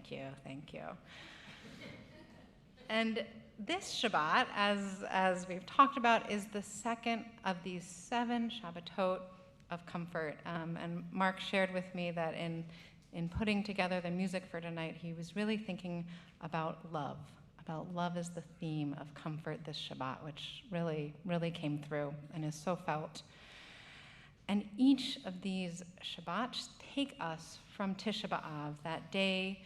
Thank you, thank you. And this Shabbat, as we've talked about, is the second of these 7 Shabbatot of comfort. And Mark shared with me that in putting together the music for tonight, he was really thinking about love as the theme of comfort this Shabbat, which really, really came through and is so felt. And each of these Shabbats take us from Tisha B'Av, that day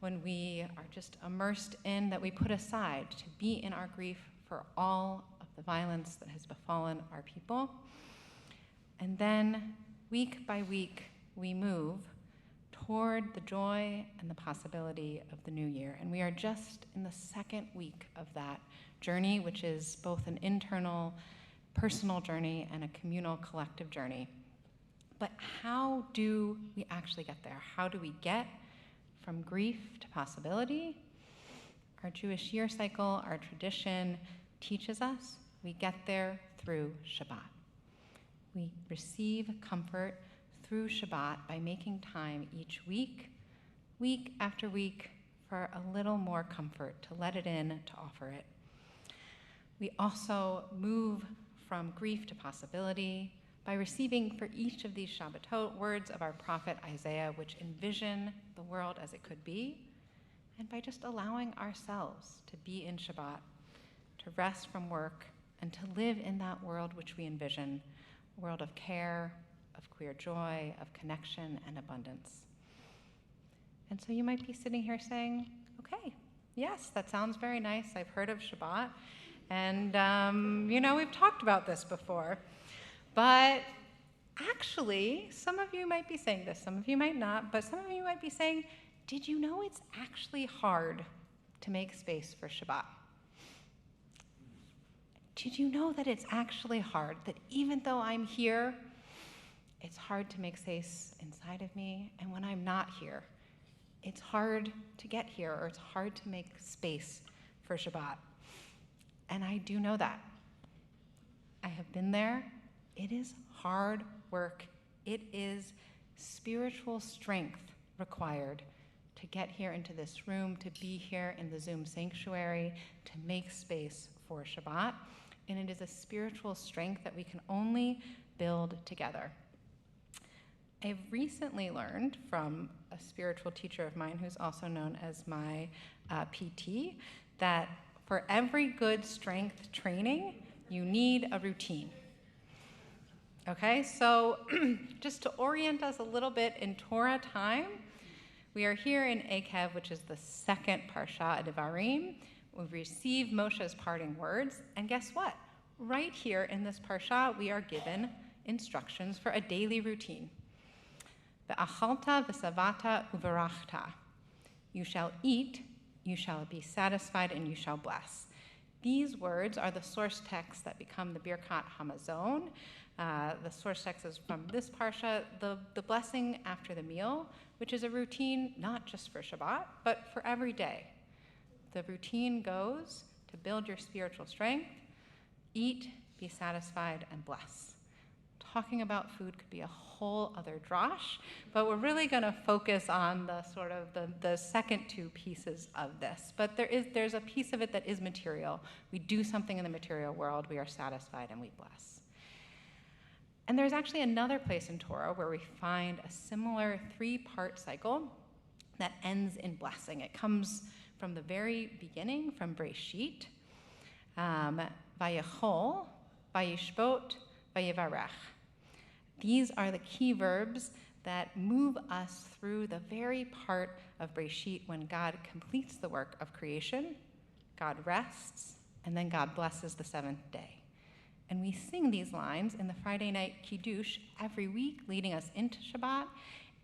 when we are just immersed in, that we put aside to be in our grief for all of the violence that has befallen our people. And then, week by week, we move toward the joy and the possibility of the new year. And we are just in the second week of that journey, which is both an internal, personal journey and a communal, collective journey. But how do we actually get there? How do we get from grief to possibility? Our Jewish year cycle, our tradition teaches us we get there through Shabbat. We receive comfort through Shabbat by making time each week, week after week, for a little more comfort, to let it in, to offer it. We also move from grief to possibility by receiving for each of these Shabbatot words of our prophet Isaiah, which envision the world as it could be, and by just allowing ourselves to be in Shabbat, to rest from work, and to live in that world which we envision, a world of care, of queer joy, of connection and abundance. And so you might be sitting here saying, okay, yes, that sounds very nice. I've heard of Shabbat, and we've talked about this before. But actually, some of you might be saying this, some of you might not, but some of you might be saying, did you know it's actually hard to make space for Shabbat? Did you know that it's actually hard, that even though I'm here, it's hard to make space inside of me, and when I'm not here, it's hard to get here, or it's hard to make space for Shabbat? And I do know that. I have been there. It is hard work. It is spiritual strength required to get here into this room, to be here in the Zoom sanctuary, to make space for Shabbat. And it is a spiritual strength that we can only build together. I've recently learned from a spiritual teacher of mine who's also known as my PT, that for every good strength training, you need a routine. Okay, so just to orient us a little bit in Torah time, we are here in Eikev, which is the second Parshat Devarim. We receive Moshe's parting words, and guess what? Right here in this Parsha, we are given instructions for a daily routine. Ve'achalta v'savata u'varachta. You shall eat, you shall be satisfied, and you shall bless. These words are the source texts that become the Birkat Hamazon. The source text is from this Parsha, the blessing after the meal, which is a routine not just for Shabbat, but for every day. The routine goes to build your spiritual strength, eat, be satisfied, and bless. Talking about food could be a whole other drosh, but we're really going to focus on the sort of the second two pieces of this. But there's a piece of it that is material. We do something in the material world, we are satisfied, and we bless. And there's actually another place in Torah where we find a similar 3-part cycle that ends in blessing. It comes from the very beginning, from Breshit, Vayachol, Vayishbot, Vayivarech. These are the key verbs that move us through the very part of Breshit when God completes the work of creation, God rests, and then God blesses the 7th day. And we sing these lines in the Friday night Kiddush every week, leading us into Shabbat.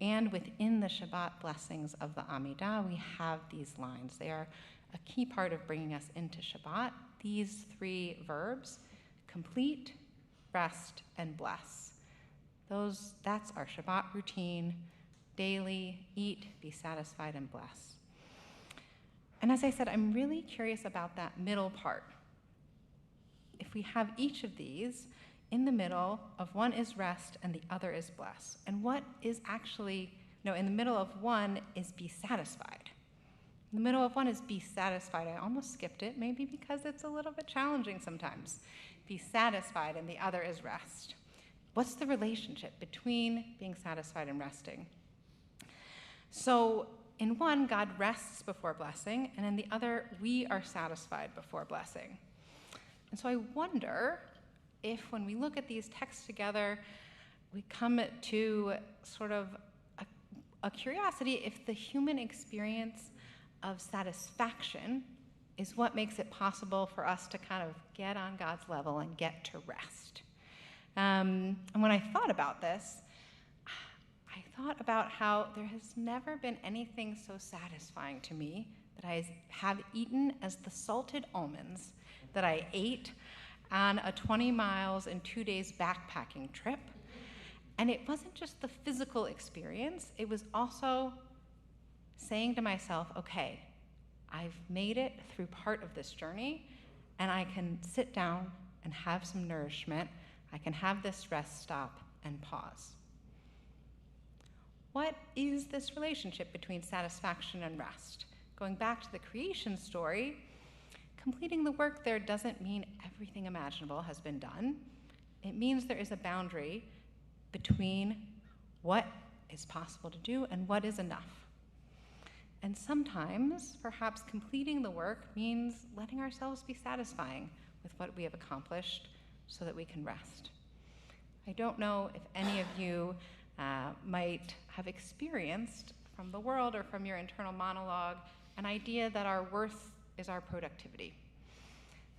And within the Shabbat blessings of the Amidah, we have these lines. They are a key part of bringing us into Shabbat. These 3 verbs, complete, rest, and bless. That's our Shabbat routine, daily, eat, be satisfied, and bless. And as I said, I'm really curious about that middle part. If we have each of these, in the middle of one is rest and the other is bless. And what is actually, in the middle of one is be satisfied. The middle of one is be satisfied. I almost skipped it, maybe because it's a little bit challenging sometimes. Be satisfied, and the other is rest. What's the relationship between being satisfied and resting? So in one, God rests before blessing, and in the other, we are satisfied before blessing. And so I wonder if when we look at these texts together, we come to sort of a curiosity if the human experience of satisfaction is what makes it possible for us to kind of get on God's level and get to rest. And when I thought about this, I thought about how there has never been anything so satisfying to me that I have eaten as the salted almonds that I ate on a 20 miles and 2 days backpacking trip. And it wasn't just the physical experience, it was also saying to myself, okay, I've made it through part of this journey, and I can sit down and have some nourishment. I can have this rest stop and pause. What is this relationship between satisfaction and rest? Going back to the creation story, completing the work there doesn't mean everything imaginable has been done. It means there is a boundary between what is possible to do and what is enough. And sometimes, perhaps completing the work means letting ourselves be satisfying with what we have accomplished so that we can rest. I don't know if any of you might have experienced from the world or from your internal monologue an idea that our worth is our productivity.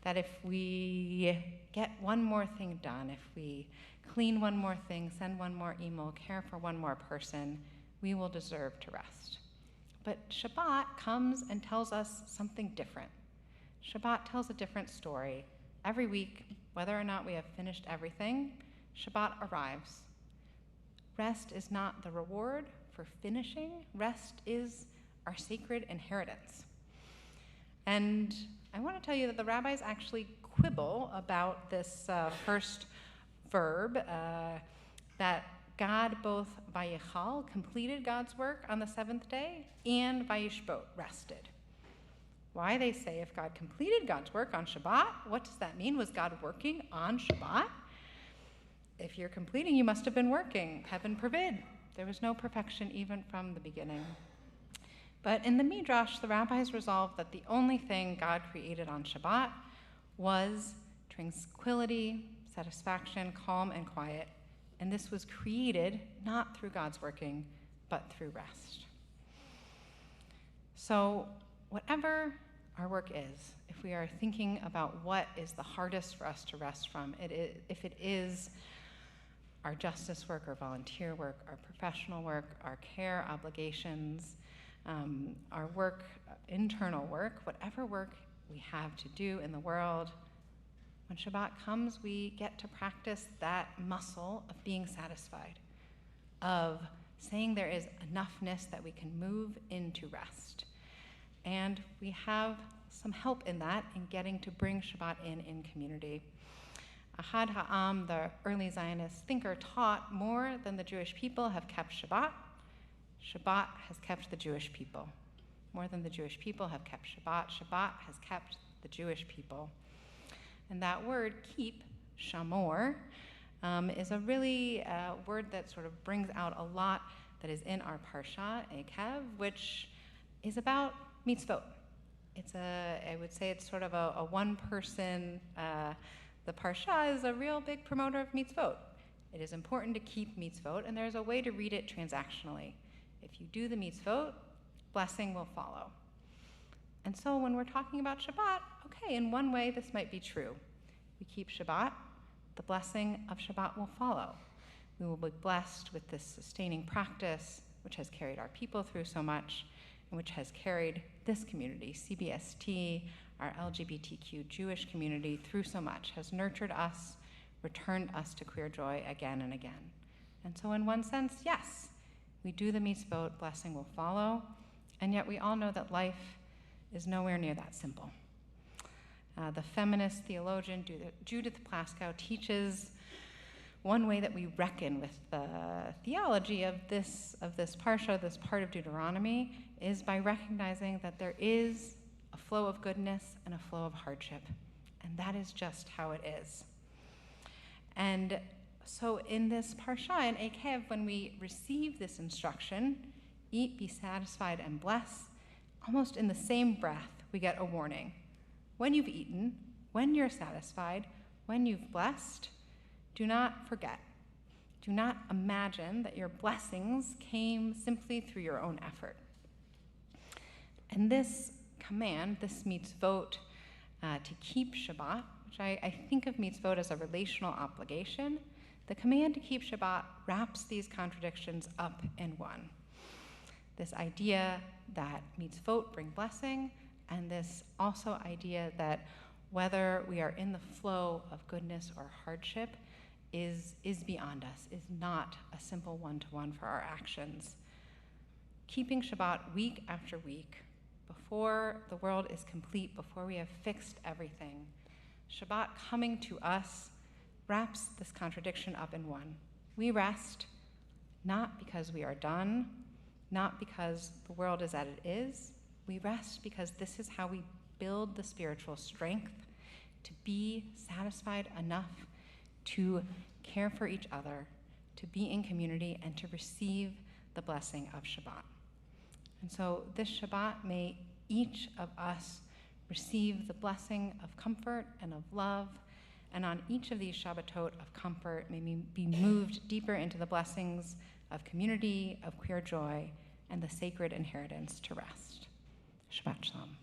That if we get one more thing done, if we clean one more thing, send one more email, care for one more person, we will deserve to rest. But Shabbat comes and tells us something different. Shabbat tells a different story. Every week, whether or not we have finished everything, Shabbat arrives. Rest is not the reward for finishing. Rest is our sacred inheritance. And I want to tell you that the rabbis actually quibble about this first verb, that God both vayichal, completed God's work on the seventh day, and vayishbot, rested. Why? They say if God completed God's work on Shabbat, what does that mean? Was God working on Shabbat? If you're completing, you must have been working. Heaven forbid. There was no perfection even from the beginning. But in the Midrash, the rabbis resolved that the only thing God created on Shabbat was tranquility, satisfaction, calm, and quiet. And this was created not through God's working, but through rest. So whatever our work is, if we are thinking about what is the hardest for us to rest from, if it is our justice work, our volunteer work, our professional work, our care obligations, our work, internal work, whatever work we have to do in the world, when Shabbat comes, we get to practice that muscle of being satisfied, of saying there is enoughness that we can move into rest. And we have some help in that in getting to bring Shabbat in community. Ahad Ha'am, the early Zionist thinker, taught more than the Jewish people have kept Shabbat. Shabbat has kept the Jewish people. More than the Jewish people have kept Shabbat. Shabbat has kept the Jewish people. And that word, keep, shamor, is a really word that sort of brings out a lot that is in our Parshat, Eikev, which is about mitzvot. I would say it's sort of a one-person, the Parsha is a real big promoter of mitzvot. It is important to keep mitzvot, and there's a way to read it transactionally. If you do the mitzvot, blessing will follow. And so when we're talking about Shabbat, okay, in one way this might be true. We keep Shabbat, the blessing of Shabbat will follow. We will be blessed with this sustaining practice, which has carried our people through so much, and which has carried this community, CBST, our LGBTQ Jewish community, through so much, has nurtured us, returned us to queer joy again and again. And so in one sense, yes, we do the mitzvot, blessing will follow, and yet we all know that life is nowhere near that simple. The feminist theologian Judith Plaskow teaches one way that we reckon with the theology of this Parsha, this part of Deuteronomy, is by recognizing that there is a flow of goodness and a flow of hardship. And that is just how it is. And so in this Parsha, in Eikev, when we receive this instruction, eat, be satisfied, and bless, almost in the same breath, we get a warning. When you've eaten, when you're satisfied, when you've blessed, do not forget. Do not imagine that your blessings came simply through your own effort. And this command, this mitzvot, to keep Shabbat, which I think of mitzvot as a relational obligation, the command to keep Shabbat wraps these contradictions up in one. This idea that mitzvot bring blessing, and this also idea that whether we are in the flow of goodness or hardship is beyond us, is not a simple one-to-one for our actions. Keeping Shabbat week after week, before the world is complete, before we have fixed everything, Shabbat coming to us wraps this contradiction up in one. We rest not because we are done, not because the world is as it is. We rest because this is how we build the spiritual strength to be satisfied enough to care for each other, to be in community, and to receive the blessing of Shabbat. And so this Shabbat, may each of us receive the blessing of comfort and of love, and on each of these Shabbatot of comfort, may we be moved deeper into the blessings of community, of queer joy, and the sacred inheritance to rest. Shabbat Shalom.